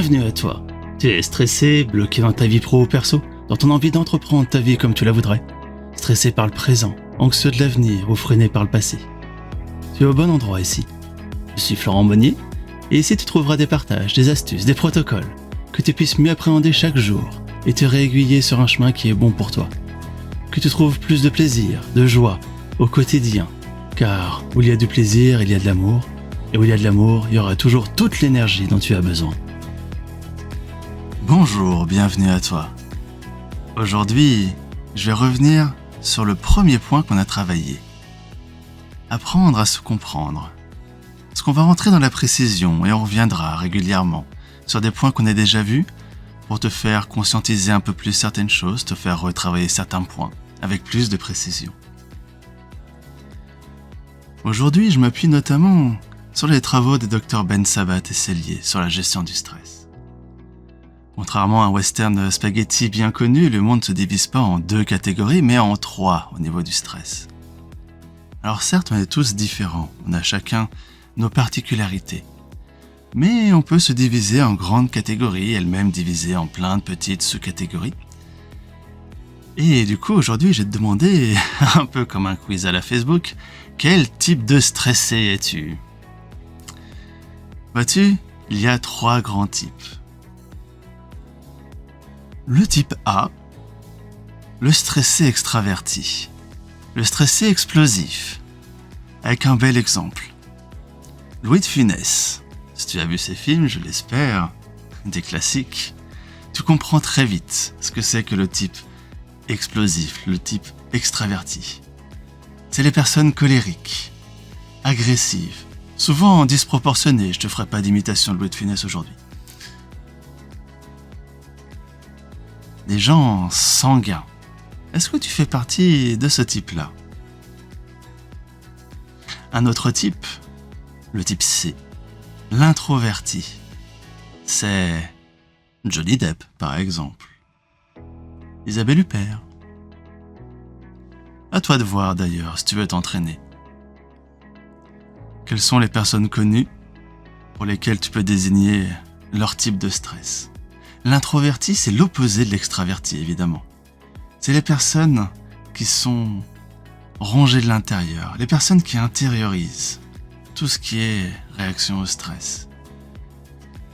Bienvenue à toi. Tu es stressé, bloqué dans ta vie pro ou perso, dans ton envie d'entreprendre ta vie comme tu la voudrais. Stressé par le présent, anxieux de l'avenir ou freiné par le passé. Tu es au bon endroit ici. Je suis Florent Monnier, et ici tu trouveras des partages, des astuces, des protocoles, que tu puisses mieux appréhender chaque jour et te réaiguiller sur un chemin qui est bon pour toi. Que tu trouves plus de plaisir, de joie au quotidien, car où il y a du plaisir, il y a de l'amour, et où il y a de l'amour, il y aura toujours toute l'énergie dont tu as besoin. Bonjour, bienvenue à toi. Aujourd'hui, je vais revenir sur le premier point qu'on a travaillé. Apprendre à se comprendre. Parce qu'on va rentrer dans la précision et on reviendra régulièrement sur des points qu'on a déjà vus pour te faire conscientiser un peu plus certaines choses, te faire retravailler certains points avec plus de précision. Aujourd'hui, je m'appuie notamment sur les travaux des Dr Ben Sabat et Sellier sur la gestion du stress. Contrairement à un western spaghetti bien connu, le monde ne se divise pas en 2 catégories, mais en 3 au niveau du stress. Alors certes, on est tous différents, on a chacun nos particularités. Mais on peut se diviser en grandes catégories, elles-mêmes divisées en plein de petites sous-catégories. Et du coup, aujourd'hui, je vais te demander, un peu comme un quiz à la Facebook, quel type de stressé es-tu ? Vois-tu, il y a 3 grands types. Le type A, le stressé extraverti, le stressé explosif, avec un bel exemple. Louis de Funès, si tu as vu ces films, je l'espère, des classiques, tu comprends très vite ce que c'est que le type explosif, le type extraverti. C'est les personnes colériques, agressives, souvent disproportionnées, je te ferai pas d'imitation de Louis de Funès aujourd'hui. Des gens sanguins. Est-ce que tu fais partie de ce type-là ? Un autre type, le type C, l'introverti. C'est Johnny Depp, par exemple. Isabelle Huppert. À toi de voir d'ailleurs, si tu veux t'entraîner. Quelles sont les personnes connues pour lesquelles tu peux désigner leur type de stress ? L'introverti, c'est l'opposé de l'extraverti, évidemment. C'est les personnes qui sont rongées de l'intérieur, les personnes qui intériorisent tout ce qui est réaction au stress.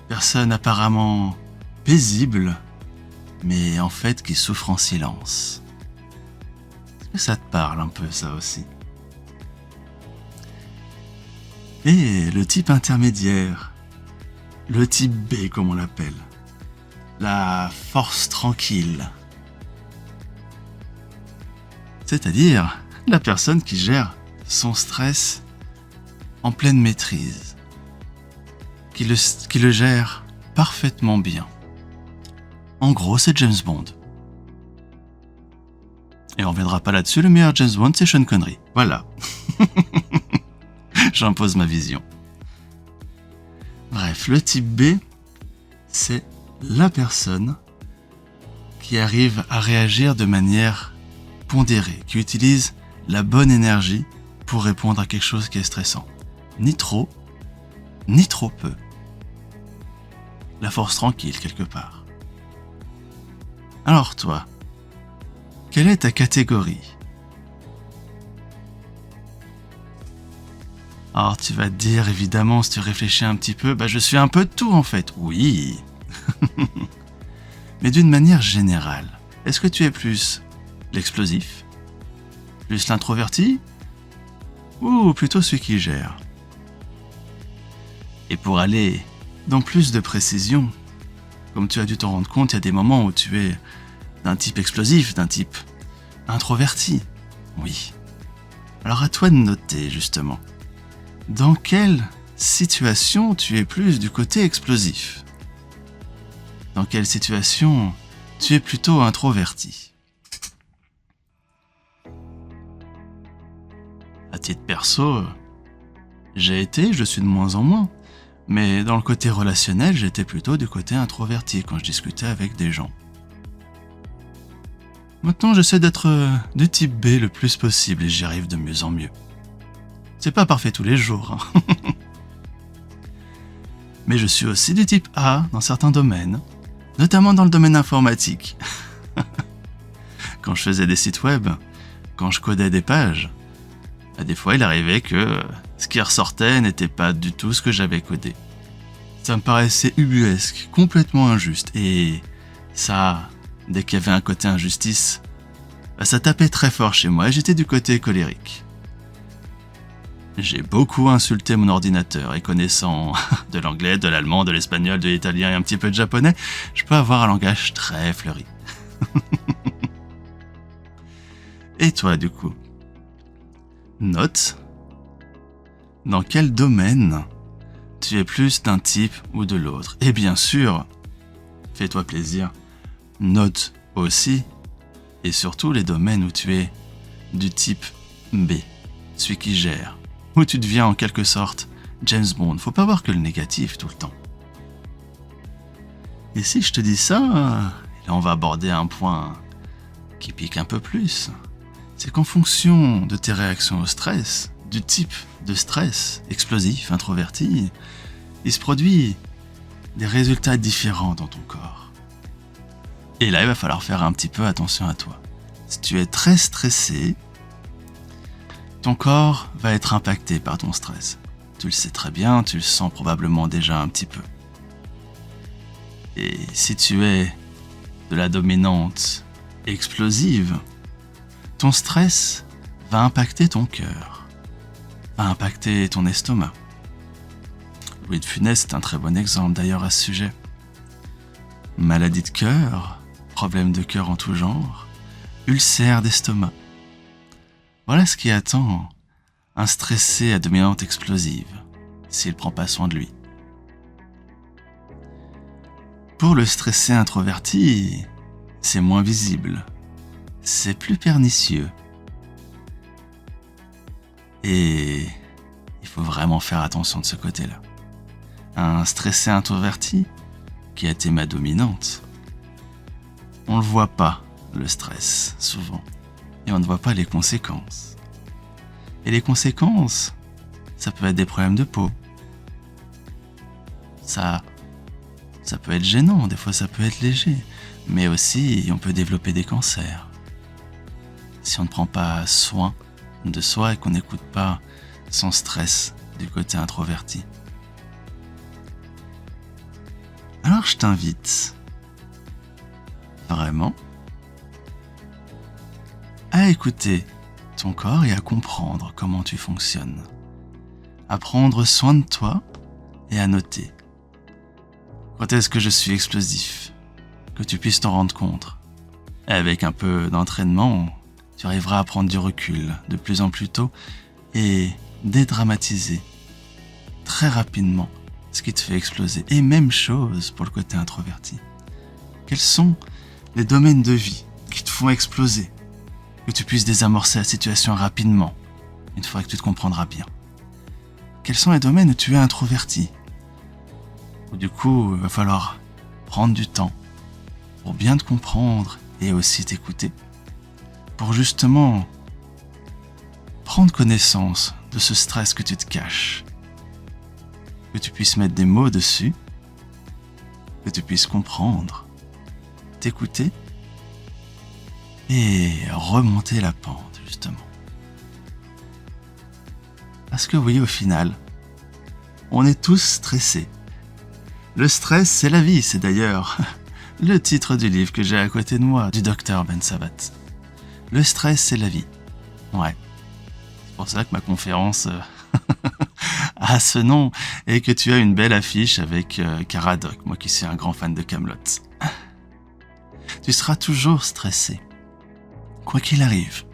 Personnes apparemment paisibles, mais en fait qui souffrent en silence. Est-ce que ça te parle un peu, ça aussi ? Et le type intermédiaire, le type B comme on l'appelle, la force tranquille. C'est-à-dire la personne qui gère son stress en pleine maîtrise, qui le gère parfaitement bien. En gros, c'est James Bond. Et on reviendra pas là-dessus, le meilleur James Bond, c'est Sean Connery. Voilà. J'impose ma vision. Bref, le type B, c'est la personne qui arrive à réagir de manière pondérée, qui utilise la bonne énergie pour répondre à quelque chose qui est stressant. Ni trop peu. La force tranquille quelque part. Alors toi, quelle est ta catégorie ? Alors tu vas te dire évidemment, si tu réfléchis un petit peu, je suis un peu de tout en fait. Oui. Mais d'une manière générale, est-ce que tu es plus l'explosif, plus l'introverti, ou plutôt celui qui gère ? Et pour aller dans plus de précision, comme tu as dû t'en rendre compte, il y a des moments où tu es d'un type explosif, d'un type introverti. Oui. Alors à toi de noter justement, dans quelle situation tu es plus du côté explosif ? Dans quelle situation tu es plutôt introverti ? À titre perso, je suis de moins en moins, mais dans le côté relationnel, j'étais plutôt du côté introverti quand je discutais avec des gens. Maintenant, j'essaie d'être du type B le plus possible et j'y arrive de mieux en mieux. C'est pas parfait tous les jours, hein. Mais je suis aussi du type A dans certains domaines, notamment dans le domaine informatique. Quand je faisais des sites web, quand je codais des pages, des fois il arrivait que ce qui ressortait n'était pas du tout ce que j'avais codé. Ça me paraissait ubuesque, complètement injuste, et ça, dès qu'il y avait un côté injustice, ça tapait très fort chez moi et j'étais du côté colérique. J'ai beaucoup insulté mon ordinateur et connaissant de l'anglais, de l'allemand, de l'espagnol, de l'italien et un petit peu de japonais, je peux avoir un langage très fleuri. Et toi, du coup? Note dans quel domaine tu es plus d'un type ou de l'autre. Et bien sûr, fais-toi plaisir, note aussi et surtout les domaines où tu es du type B, celui qui gère, où tu deviens en quelque sorte James Bond. Faut pas voir que le négatif tout le temps. Et si je te dis ça, là on va aborder un point qui pique un peu plus. C'est qu'en fonction de tes réactions au stress, du type de stress, explosif, introverti, il se produit des résultats différents dans ton corps. Et là, il va falloir faire un petit peu attention à toi. Si tu es très stressé, ton corps va être impacté par ton stress. Tu le sais très bien, tu le sens probablement déjà un petit peu. Et si tu es de la dominante explosive, ton stress va impacter ton cœur, va impacter ton estomac. Louis de Funès est un très bon exemple d'ailleurs à ce sujet. Maladie de cœur, problème de cœur en tout genre, ulcère d'estomac. Voilà ce qui attend un stressé à dominante explosive, s'il ne prend pas soin de lui. Pour le stressé introverti, c'est moins visible, c'est plus pernicieux. Et il faut vraiment faire attention de ce côté-là. Un stressé introverti qui a été ma dominante, on ne le voit pas, le stress, souvent. Et on ne voit pas les conséquences. Et les conséquences, ça peut être des problèmes de peau. Ça peut être gênant, des fois ça peut être léger. Mais aussi, on peut développer des cancers. Si on ne prend pas soin de soi et qu'on n'écoute pas son stress du côté introverti. Alors je t'invite vraiment à écouter ton corps et à comprendre comment tu fonctionnes, à prendre soin de toi et à noter. Quand est-ce que je suis explosif? Que tu puisses t'en rendre compte. Et avec un peu d'entraînement, tu arriveras à prendre du recul de plus en plus tôt et dédramatiser très rapidement ce qui te fait exploser. Et même chose pour le côté introverti. Quels sont les domaines de vie qui te font exploser? Que tu puisses désamorcer la situation rapidement, une fois que tu te comprendras bien. Quels sont les domaines où tu es introverti? Où du coup, il va falloir prendre du temps pour bien te comprendre et aussi t'écouter, pour justement prendre connaissance de ce stress que tu te caches, que tu puisses mettre des mots dessus, que tu puisses comprendre, t'écouter et remonter la pente, justement. Parce que oui, au final, on est tous stressés. Le stress, c'est la vie, c'est d'ailleurs le titre du livre que j'ai à côté de moi, du docteur Ben Sabat. Le stress, c'est la vie. Ouais. C'est pour ça que ma conférence a ce nom et que tu as une belle affiche avec Caradoc, moi qui suis un grand fan de Kaamelott. Tu seras toujours stressé, quoi qu'il arrive.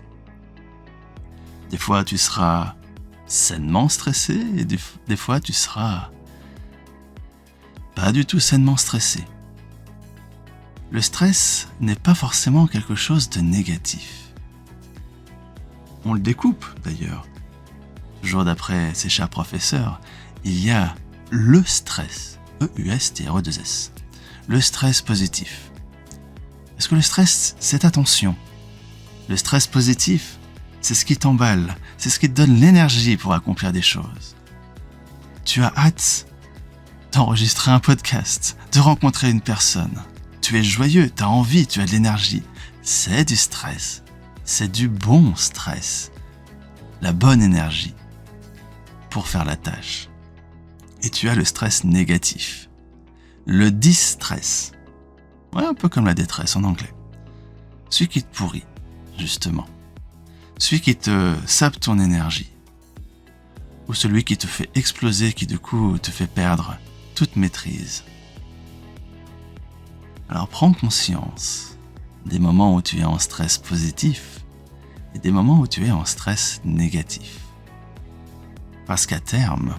Des fois, tu seras sainement stressé et des fois, tu seras pas du tout sainement stressé. Le stress n'est pas forcément quelque chose de négatif. On le découpe d'ailleurs. Toujours d'après ses chers professeurs, il y a le stress, E-U-S-T-R-E-2-S, le stress positif. Parce que le stress, c'est ta tension. Le stress positif, c'est ce qui t'emballe, c'est ce qui te donne l'énergie pour accomplir des choses. Tu as hâte d'enregistrer un podcast, de rencontrer une personne. Tu es joyeux, tu as envie, tu as de l'énergie. C'est du stress. C'est du bon stress. La bonne énergie pour faire la tâche. Et tu as le stress négatif. Le distress. Ouais, un peu comme la détresse en anglais. Celui qui te pourrit, justement. Celui qui te sape ton énergie. Ou celui qui te fait exploser, qui du coup te fait perdre toute maîtrise. Alors prends conscience des moments où tu es en stress positif et des moments où tu es en stress négatif. Parce qu'à terme,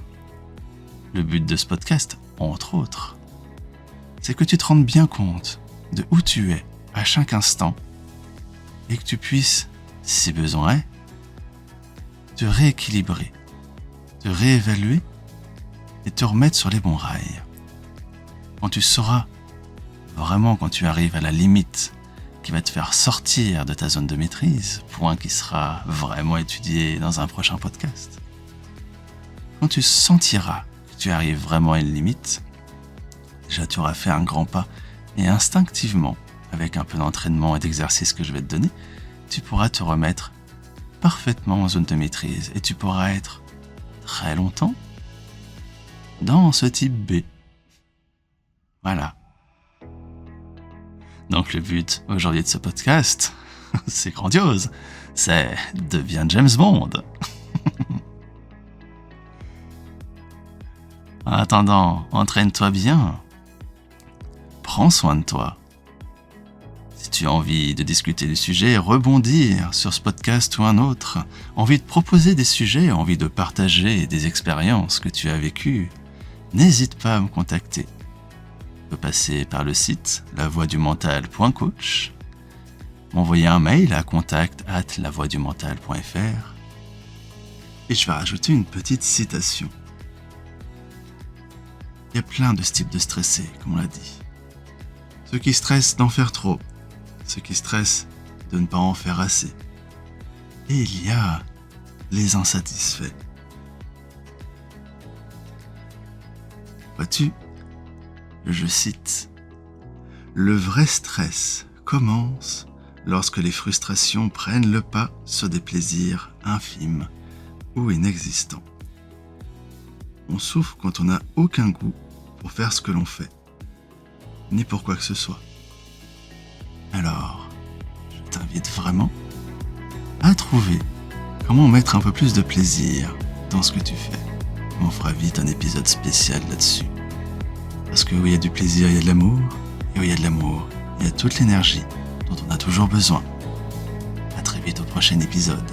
le but de ce podcast, entre autres, c'est que tu te rendes bien compte de où tu es à chaque instant et que tu puisses, si besoin est, te rééquilibrer, te réévaluer et te remettre sur les bons rails. Quand tu sauras vraiment, quand tu arrives à la limite qui va te faire sortir de ta zone de maîtrise, point qui sera vraiment étudié dans un prochain podcast. Quand tu sentiras que tu arrives vraiment à une limite, déjà tu auras fait un grand pas et instinctivement, avec un peu d'entraînement et d'exercice que je vais te donner, tu pourras te remettre parfaitement en zone de maîtrise et tu pourras être très longtemps dans ce type B. Voilà. Donc le but aujourd'hui de ce podcast, c'est grandiose, c'est deviens James Bond. En attendant, entraîne-toi bien, prends soin de toi. Si tu as envie de discuter du sujet, rebondir sur ce podcast ou un autre, envie de proposer des sujets, envie de partager des expériences que tu as vécues, n'hésite pas à me contacter. Tu peux passer par le site lavoixdumental.coach, m'envoyer un mail à contact@lavoixdumental.fr et je vais rajouter une petite citation. Il y a plein de types de stressés, comme on l'a dit. Ceux qui stressent d'en faire trop, ceux qui stressent de ne pas en faire assez. Et il y a les insatisfaits. Vois-tu, je cite, « Le vrai stress commence lorsque les frustrations prennent le pas sur des plaisirs infimes ou inexistants. On souffre quand on n'a aucun goût pour faire ce que l'on fait, ni pour quoi que ce soit. Alors, je t'invite vraiment à trouver comment mettre un peu plus de plaisir dans ce que tu fais. On fera vite un épisode spécial là-dessus. Parce que où il y a du plaisir, il y a de l'amour, et où il y a de l'amour, il y a toute l'énergie dont on a toujours besoin. À très vite au prochain épisode.